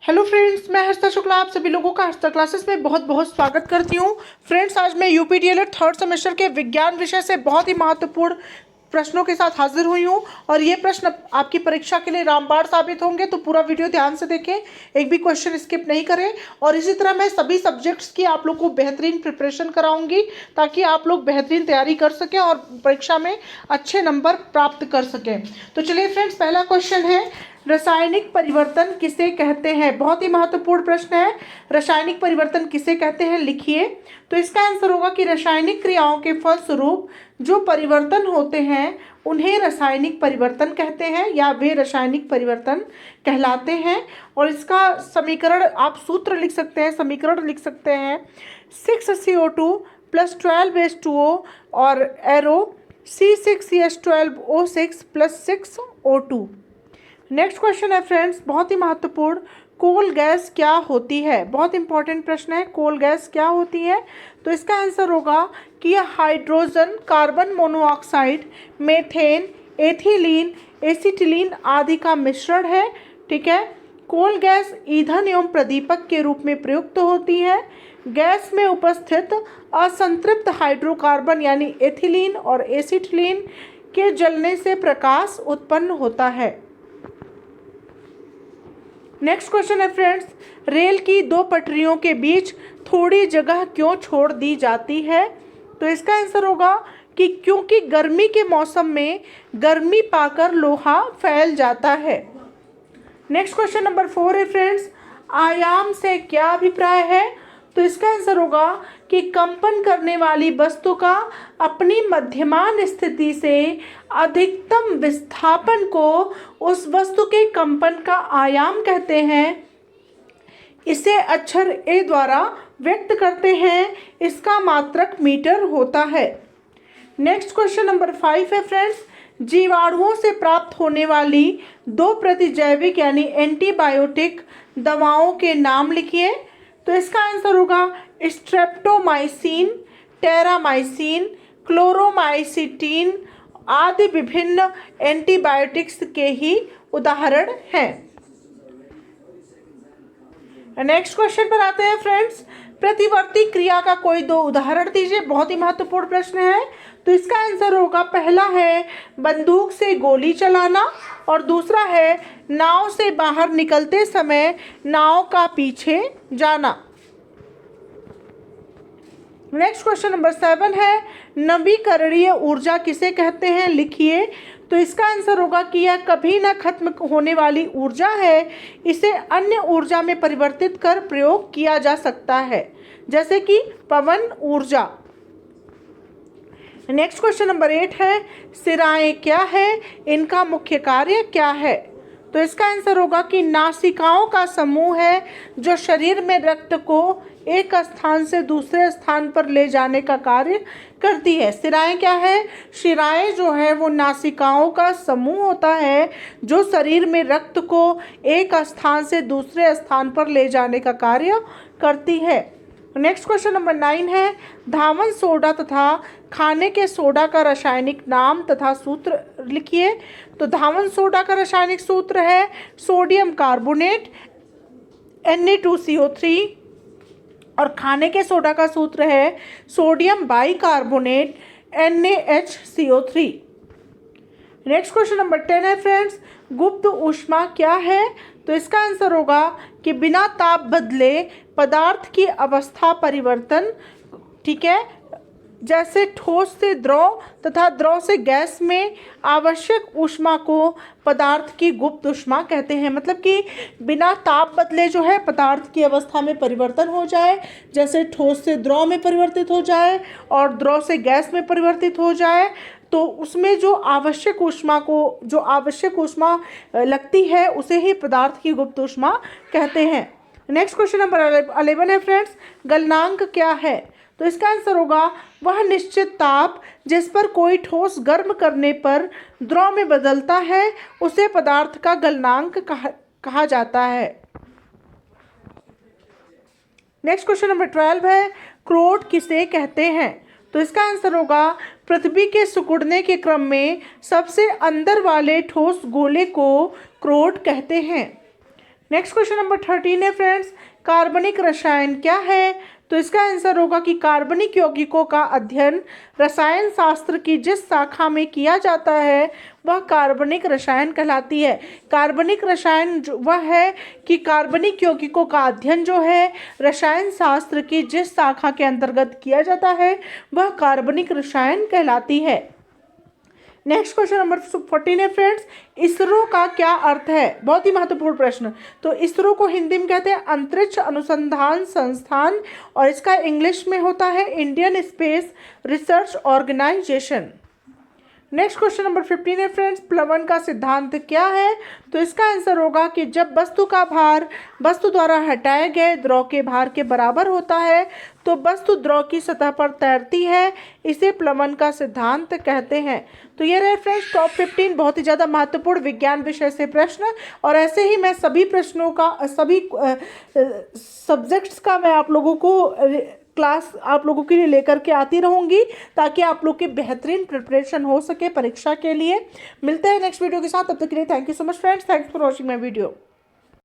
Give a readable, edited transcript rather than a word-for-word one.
Hello friends, मैं हर्षिता शुक्ला आप सभी लोगों का हर्षिता क्लासेस में बहुत बहुत स्वागत करती हूँ। फ्रेंड्स, आज मैं यूपी डीएलएड थर्ड सेमेस्टर के विज्ञान विषय से बहुत ही महत्वपूर्ण प्रश्नों के साथ हाजिर हुई हूँ और ये प्रश्न आपकी परीक्षा के लिए रामबाण साबित होंगे, तो पूरा वीडियो ध्यान से देखें, एक भी क्वेश्चन स्किप नहीं करें। और इसी तरह मैं सभी सब्जेक्ट्स की आप लोग को बेहतरीन प्रिपरेशन कराऊंगी ताकि आप लोग बेहतरीन तैयारी कर सकें और परीक्षा में अच्छे नंबर प्राप्त कर सकें। तो चलिए फ्रेंड्स, पहला क्वेश्चन है, रासायनिक परिवर्तन किसे कहते हैं। बहुत ही महत्वपूर्ण प्रश्न है, रासायनिक परिवर्तन किसे कहते हैं, लिखिए। तो इसका आंसर होगा कि रासायनिक क्रियाओं के फलस्वरूप जो परिवर्तन होते हैं उन्हें रासायनिक परिवर्तन कहते हैं या वे रासायनिक परिवर्तन कहलाते हैं। और इसका समीकरण आप सूत्र लिख सकते हैं, समीकरण लिख सकते हैं 6CO2 + 12H2O और arrow C6H12O6 + 6O2। Next question है फ्रेंड्स, बहुत ही महत्वपूर्ण, कोल गैस क्या होती है। बहुत इंपॉर्टेंट प्रश्न है, कोल गैस क्या होती है। तो इसका आंसर होगा कि यह hydrogen, carbon monoxide, methane, ethylene, acetylene आदि का मिश्रण है। ठीक है, कोल गैस ईंधन एवं प्रदीपक के रूप में प्रयुक्त होती है। गैस में उपस्थित असंतृप्त हाइड्रोकार्बन यानी एथिलीन और एसिटिलीन के जलने से प्रकाश उत्पन्न होता है। नेक्स्ट क्वेश्चन है फ्रेंड्स, रेल की दो पटरियों के बीच थोड़ी जगह क्यों छोड़ दी जाती है। तो इसका आंसर होगा कि क्योंकि गर्मी के मौसम में गर्मी पाकर लोहा फैल जाता है। नेक्स्ट क्वेश्चन नंबर 4 है फ्रेंड्स, आयाम से क्या अभिप्राय है। तो इसका आंसर होगा कि कंपन करने वाली वस्तु का अपनी मध्यमान स्थिति से अधिकतम विस्थापन को उस वस्तु के कंपन का आयाम कहते हैं। इसे अक्षर ए द्वारा व्यक्त करते हैं, इसका मात्रक मीटर होता है। नेक्स्ट क्वेश्चन नंबर 5 है फ्रेंड्स, जीवाणुओं से प्राप्त होने वाली दो प्रतिजैविक यानी एंटीबायोटिक दवाओं के नाम लिखिए। तो इसका आंसर होगा स्ट्रेप्टोमाइसिन, टेरामाइसिन, क्लोरोमाइसिटीन आदि विभिन्न एंटीबायोटिक्स के ही उदाहरण हैं। नेक्स्ट क्वेश्चन पर आते हैं फ्रेंड्स, प्रतिवर्ती क्रिया का कोई दो उदाहरण दीजिए। बहुत ही महत्वपूर्ण प्रश्न है। तो इसका आंसर होगा, पहला है बंदूक से गोली चलाना और दूसरा है नाव से बाहर निकलते समय नाव का पीछे जाना। नेक्स्ट क्वेश्चन नंबर 7 है, नवीकरणीय ऊर्जा किसे कहते हैं, लिखिए। तो इसका आंसर होगा कि यह कभी न खत्म होने वाली ऊर्जा है, इसे अन्य ऊर्जा में परिवर्तित कर प्रयोग किया जा सकता है, जैसे कि पवन ऊर्जा। नेक्स्ट क्वेश्चन नंबर 8 है, सिराएं क्या है, इनका मुख्य कार्य क्या है। तो इसका आंसर होगा कि नासिकाओं का समूह है जो शरीर में रक्त को एक स्थान से दूसरे स्थान पर ले जाने का कार्य करती है। सिराएं क्या है, शिराएं जो है वो नासिकाओं का समूह होता है जो शरीर में रक्त को एक स्थान से दूसरे स्थान पर ले जाने का कार्य करती है। नेक्स्ट क्वेश्चन नंबर 9 है, धावन सोडा तथा खाने के सोडा का रासायनिक नाम तथा सूत्र लिखिए। तो धावन सोडा का रासायनिक सूत्र है सोडियम कार्बोनेट Na2CO3 और खाने के सोडा का सूत्र है sodium bicarbonate NaHCO3। Next question number 10 है फ्रेंड्स, गुप्त ऊष्मा क्या है। तो इसका आंसर होगा कि बिना ताप बदले पदार्थ की अवस्था परिवर्तन। ठीक है, जैसे ठोस से द्रव तथा द्रव से गैस में आवश्यक ऊष्मा को पदार्थ की गुप्त ऊष्मा कहते हैं। मतलब कि बिना ताप बदले जो है पदार्थ की अवस्था में परिवर्तन हो जाए, जैसे ठोस से द्रव में परिवर्तित हो जाए और द्रव से गैस में परिवर्तित हो जाए, तो उसमें जो आवश्यक ऊष्मा लगती है उसे ही पदार्थ की गुप्त ऊष्मा कहते हैं। नेक्स्ट क्वेश्चन नंबर 11 है फ्रेंड्स, गलनांक क्या है। तो इसका आंसर होगा वह निश्चित ताप जिस पर कोई ठोस गर्म करने पर द्रव में बदलता है उसे पदार्थ का गलनांक कहा जाता है। नेक्स्ट क्वेश्चन नंबर 12 है, क्रोट किसे कहते हैं। तो इसका आंसर होगा पृथ्वी के सिकुड़ने के क्रम में सबसे अंदर वाले ठोस गोले को क्रोट कहते हैं। नेक्स्ट क्वेश्चन नंबर 13 है फ्रेंड्स, कार्बनिक रसायन क्या है? तो इसका आंसर होगा कि कार्बनिक यौगिकों का अध्ययन रसायन शास्त्र की जिस शाखा में किया जाता है वह कार्बनिक रसायन कहलाती है। कार्बनिक रसायन वह है कि कार्बनिक यौगिकों का अध्ययन जो है रसायन शास्त्र की जिस शाखा के अंतर्गत किया जाता है वह कार्बनिक रसायन कहलाती है। नेक्स्ट क्वेश्चन नंबर 14 है फ्रेंड्स, इसरो का क्या अर्थ है? बहुत ही महत्वपूर्ण प्रश्न। तो इसरो को हिंदी में कहते हैं अंतरिक्ष अनुसंधान संस्थान, और इसका इंग्लिश में होता है Indian space research organisation. Next question number 15 है फ्रेंड्स, प्लवन का सिद्धांत क्या है? तो इसका आंसर होगा कि जब वस्तु का भार वस्तु द्वारा हटाए गए द्रव के भार के बराबर होता है तो वस्तु द्रव की सतह पर तैरती है, इसे प्लवन का सिद्धांत कहते हैं। तो ये रहे फ्रेंड्स टॉप 15 बहुत ही ज़्यादा महत्वपूर्ण विज्ञान विषय से प्रश्न, और ऐसे ही मैं सभी प्रश्नों का सभी सब्जेक्ट्स का मैं आप लोगों को क्लास आप लोगों के लिए लेकर के आती रहूँगी ताकि आप लोग की बेहतरीन प्रिपरेशन हो सके परीक्षा के लिए। मिलते हैं नेक्स्ट वीडियो के साथ, तब तक के लिए thank you so much friends, thanks for watching my video.